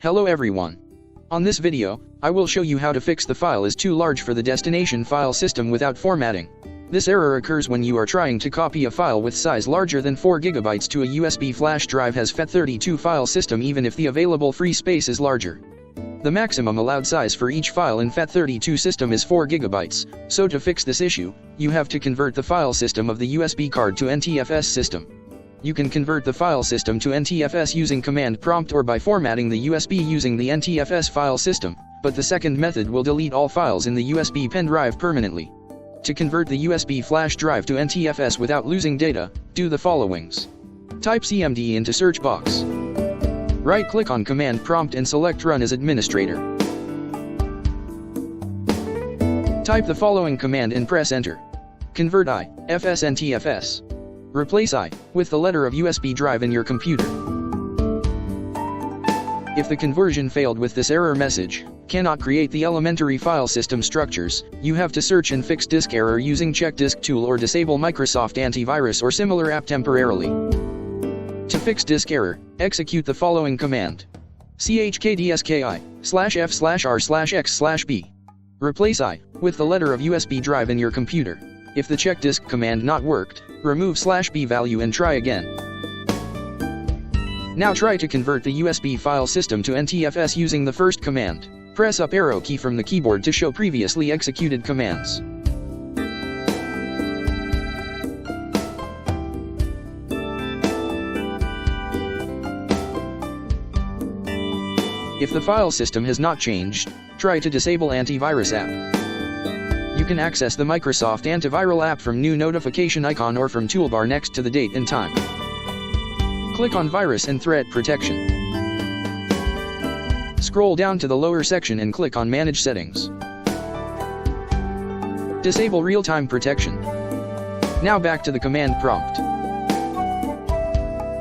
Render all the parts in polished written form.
Hello everyone. On this video, I will show you how to fix the file is too large for the destination file system without formatting. This error occurs when you are trying to copy a file with size larger than 4 GB to a USB flash drive has FAT32 file system even if the available free space is larger. The maximum allowed size for each file in FAT32 system is 4 GB, so to fix this issue, you have to convert the file system of the USB card to NTFS system. You can convert the file system to NTFS using command prompt or by formatting the USB using the NTFS file system, but the second method will delete all files in the USB pen drive permanently. To convert the USB flash drive to NTFS without losing data, do the followings. Type CMD into search box. Right-click on command prompt and select Run as administrator. Type the following command and press enter. Convert IFS NTFS. Replace I with the letter of USB drive in your computer. If the conversion failed with this error message, cannot create the elementary file system structures, you have to search and fix disk error using check disk tool or disable Microsoft antivirus or similar app temporarily. To fix disk error, execute the following command. chkdski/f/r/x/b. Replace I with the letter of USB drive in your computer. If the check disk command not worked, remove /b value and try again. Now try to convert the USB file system to NTFS using the first command. Press up arrow key from the keyboard to show previously executed commands. If the file system has not changed, try to disable antivirus app. You can access the Microsoft antiviral app from new notification icon or from toolbar next to the date and time. Click on Virus and Threat Protection. Scroll down to the lower section and click on Manage Settings. Disable real-time protection. Now back to the command prompt.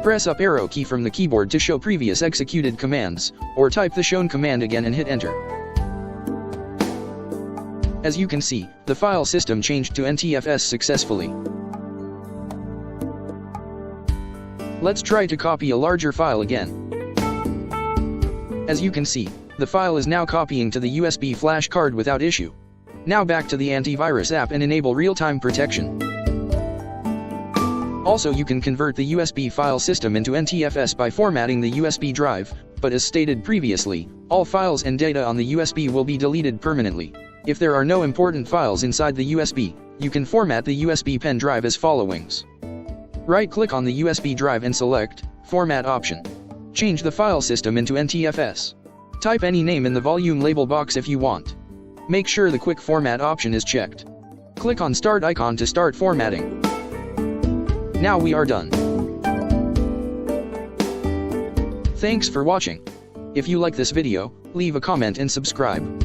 Press up arrow key from the keyboard to show previous executed commands, or type the shown command again and hit enter. As you can see, the file system changed to NTFS successfully. Let's try to copy a larger file again. As you can see, the file is now copying to the USB flash card without issue. Now back to the antivirus app and enable real-time protection. Also, you can convert the USB file system into NTFS by formatting the USB drive, but as stated previously, all files and data on the USB will be deleted permanently. If there are no important files inside the USB, you can format the USB pen drive as followings. Right-click on the USB drive and select Format option. Change the file system into NTFS. Type any name in the volume label box if you want. Make sure the Quick Format option is checked. Click on Start icon to start formatting. Now we are done. Thanks for watching. If you like this video, leave a comment and subscribe.